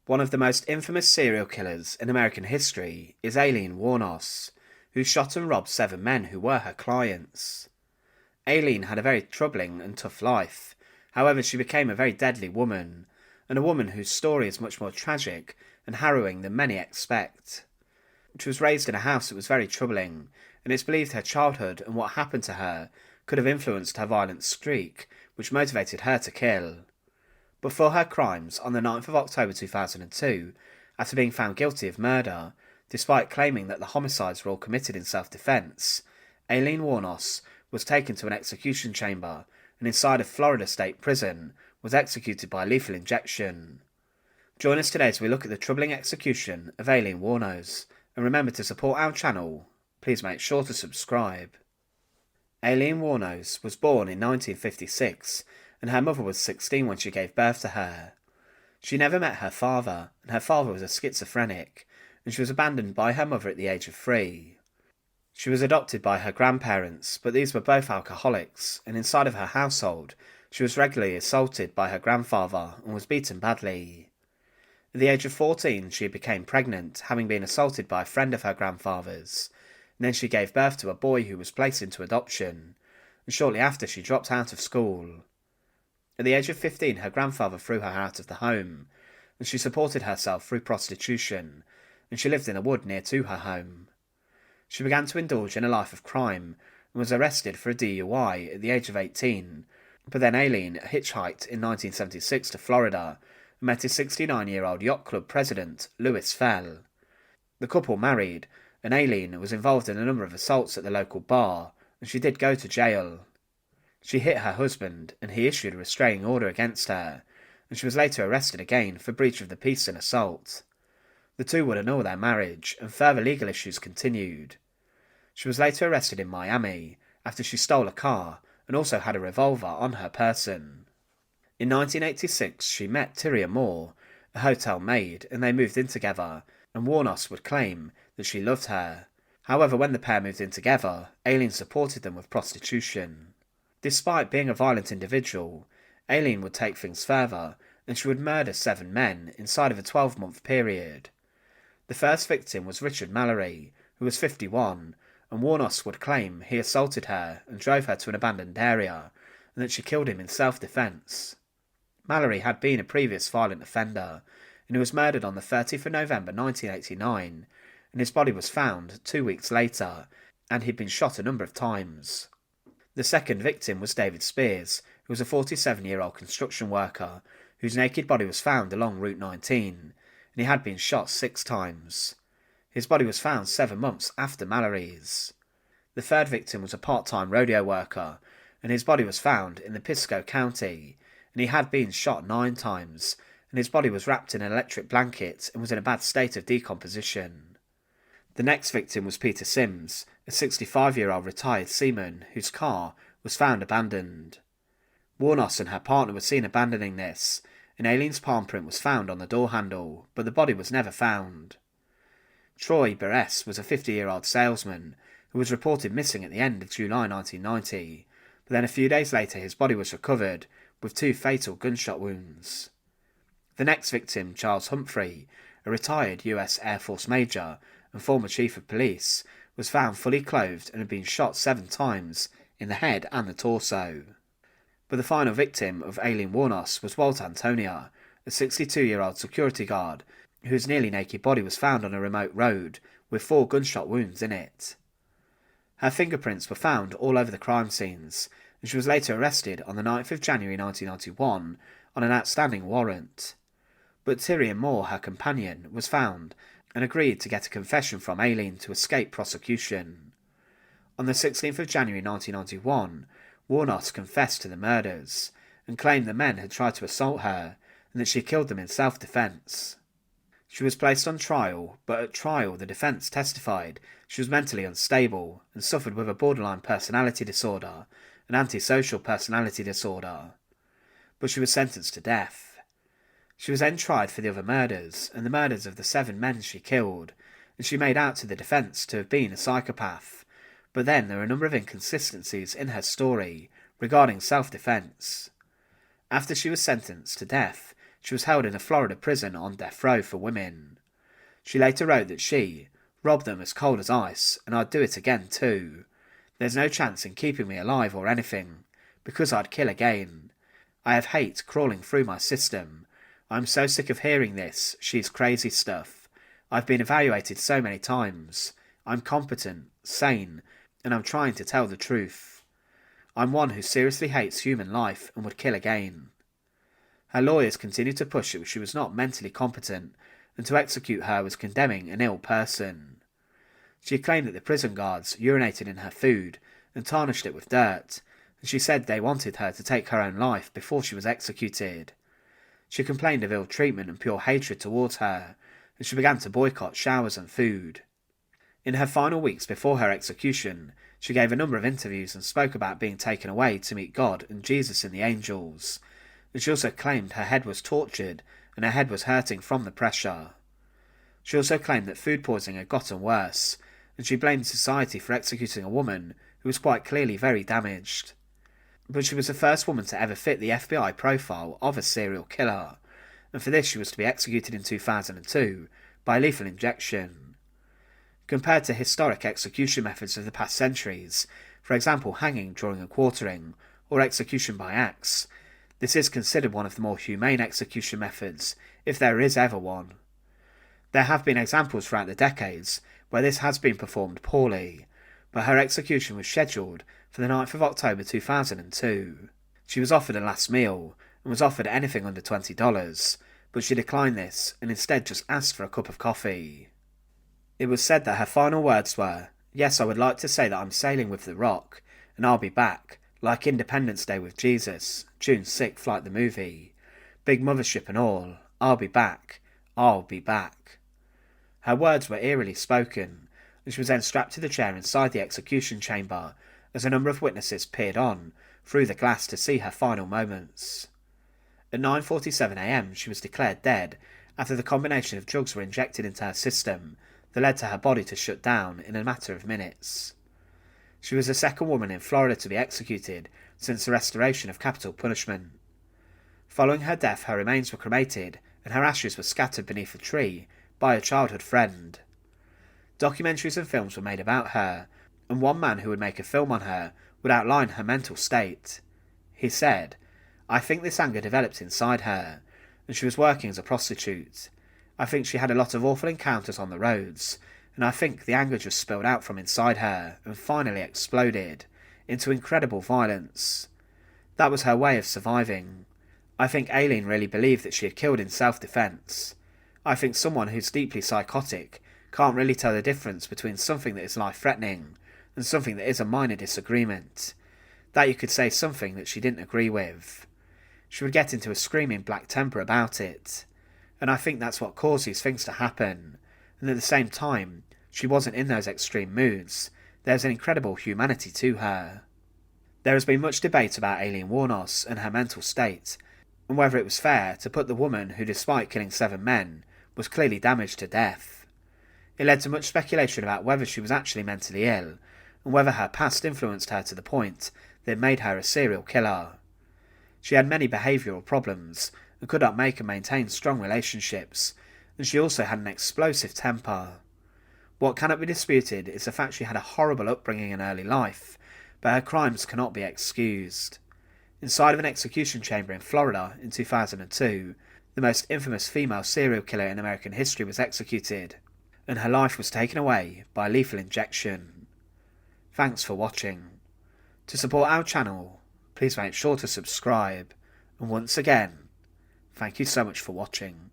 One of the most infamous serial killers in American history is Aileen Wuornos, who shot and robbed 7 men who were her clients. Aileen had a very troubling and tough life. However, she became a very deadly woman, and a woman whose story is much more tragic and harrowing than many expect. She was raised in a house that was very troubling, and it's believed her childhood and what happened to her could have influenced her violent streak, which motivated her to kill. But for her crimes, on the 9th of October 2002, after being found guilty of murder, despite claiming that the homicides were all committed in self-defense, Aileen Wuornos was taken to an execution chamber and inside a Florida state prison was executed by lethal injection. Join us today as we look at the troubling execution of Aileen Wuornos, and remember to support our channel. Please make sure to subscribe. Aileen Wuornos was born in 1956, and her mother was 16 when she gave birth to her. She never met her father, and her father was a schizophrenic, and she was abandoned by her mother at the age of 3. She was adopted by her grandparents, but these were both alcoholics, and inside of her household, she was regularly assaulted by her grandfather and was beaten badly. At the age of 14, she became pregnant, having been assaulted by a friend of her grandfather's, and then she gave birth to a boy who was placed into adoption, and shortly after she dropped out of school. At the age of 15, her grandfather threw her out of the home, and she supported herself through prostitution, and she lived in a wood near to her home. She began to indulge in a life of crime, and was arrested for a DUI at the age of 18, but then Aileen hitchhiked in 1976 to Florida, and met his 69-year-old yacht club president, Louis Fell. The couple married, and Aileen was involved in a number of assaults at the local bar, and she did go to jail. She hit her husband, and he issued a restraining order against her, and she was later arrested again for breach of the peace and assault. The two would annul their marriage, and further legal issues continued. She was later arrested in Miami, after she stole a car, and also had a revolver on her person. In 1986, she met Tyria Moore, a hotel maid, and they moved in together, and Wuornos would claim that she loved her. However, when the pair moved in together, Aileen supported them with prostitution. Despite being a violent individual, Aileen would take things further, and she would murder 7 men inside of a 12-month period. The first victim was Richard Mallory, who was 51, and Wuornos would claim he assaulted her and drove her to an abandoned area, and that she killed him in self-defense. Mallory had been a previous violent offender, and he was murdered on the 30th of November 1989, and his body was found 2 weeks later, and he'd been shot a number of times. The second victim was David Spears, who was a 47-year-old construction worker, whose naked body was found along Route 19, and he had been shot 6 times. His body was found 7 months after Mallory's. The third victim was a part-time rodeo worker, and his body was found in the Pisco County, and he had been shot 9 times, and his body was wrapped in an electric blanket and was in a bad state of decomposition. The next victim was Peter Sims, a 65-year-old retired seaman whose car was found abandoned. Wuornos and her partner were seen abandoning this, and Aileen's palm print was found on the door handle, but the body was never found. Troy Beres was a 50-year-old salesman who was reported missing at the end of July 1990, but then a few days later his body was recovered with 2 fatal gunshot wounds. The next victim, Charles Humphrey, a retired US Air Force major and former chief of police, was found fully clothed and had been shot 7 times in the head and the torso. But the final victim of Aileen Wuornos was Walt Antonia, a 62-year-old security guard whose nearly naked body was found on a remote road with 4 gunshot wounds in it. Her fingerprints were found all over the crime scenes, and she was later arrested on the 9th of January 1991 on an outstanding warrant. But Tyria Moore, her companion, was found and agreed to get a confession from Aileen to escape prosecution. On the 16th of January 1991, Wuornos confessed to the murders and claimed the men had tried to assault her and that she killed them in self-defense. She was placed on trial, but at trial the defence testified she was mentally unstable and suffered with a borderline personality disorder and antisocial personality disorder. But she was sentenced to death. She was then tried for the other murders and the murders of the 7 men she killed, and she made out to the defence to have been a psychopath, but then there were a number of inconsistencies in her story regarding self-defence. After she was sentenced to death, She was held in a Florida prison on death row for women. She later wrote that she robbed them as cold as ice, and I'd do it again too. There's no chance in keeping me alive or anything, because I'd kill again. I have hate crawling through my system. I'm so sick of hearing this, she's crazy stuff. I've been evaluated so many times. I'm competent, sane, and I'm trying to tell the truth. I'm one who seriously hates human life and would kill again. Her lawyers continued to push that she was not mentally competent, and to execute her was condemning an ill person. She claimed that the prison guards urinated in her food and tarnished it with dirt, and she said they wanted her to take her own life before she was executed. She complained of ill treatment and pure hatred towards her, and she began to boycott showers and food. In her final weeks before her execution, she gave a number of interviews and spoke about being taken away to meet God and Jesus and the angels, and she also claimed her head was tortured and her head was hurting from the pressure. She also claimed that food poisoning had gotten worse, and she blamed society for executing a woman who was quite clearly very damaged. But she was the first woman to ever fit the FBI profile of a serial killer, and for this she was to be executed in 2002 by lethal injection. Compared to historic execution methods of the past centuries, for example hanging, drawing and quartering, or execution by axe, this is considered one of the more humane execution methods, if there is ever one. There have been examples throughout the decades where this has been performed poorly, but her execution was scheduled for the 9th of October 2002. She was offered a last meal, and was offered anything under $20, but she declined this and instead just asked for a cup of coffee. It was said that her final words were, "Yes, I would like to say that I'm sailing with the Rock, and I'll be back, like Independence Day with Jesus, June 6th like the movie. Big mothership and all, I'll be back, I'll be back." Her words were eerily spoken, and she was then strapped to the chair inside the execution chamber as a number of witnesses peered on through the glass to see her final moments. At 9:47 a.m. she was declared dead after the combination of drugs were injected into her system that led to her body to shut down in a matter of minutes. She was the second woman in Florida to be executed since the restoration of capital punishment. Following her death, her remains were cremated and her ashes were scattered beneath a tree by a childhood friend. Documentaries and films were made about her, and one man who would make a film on her would outline her mental state. He said, "I think this anger developed inside her, and she was working as a prostitute. I think she had a lot of awful encounters on the roads, and I think the anger just spilled out from inside her and finally exploded into incredible violence. That was her way of surviving. I think Aileen really believed that she had killed in self-defense. I think someone who's deeply psychotic can't really tell the difference between something that is life-threatening and something that is a minor disagreement. That you could say something that she didn't agree with. She would get into a screaming black temper about it. And I think that's what caused these things to happen. And at the same time, she wasn't in those extreme moods. There's an incredible humanity to her." There has been much debate about Aileen Wuornos and her mental state, and whether it was fair to put the woman who, despite killing 7 men, was clearly damaged to death. It led to much speculation about whether she was actually mentally ill, and whether her past influenced her to the point that made her a serial killer. She had many behavioural problems, and could not make and maintain strong relationships, and she also had an explosive temper. What cannot be disputed is the fact she had a horrible upbringing in early life, but her crimes cannot be excused. Inside of an execution chamber in Florida in 2002, the most infamous female serial killer in American history was executed, and her life was taken away by lethal injection. Thanks for watching. To support our channel, please make sure to subscribe, and once again, thank you so much for watching.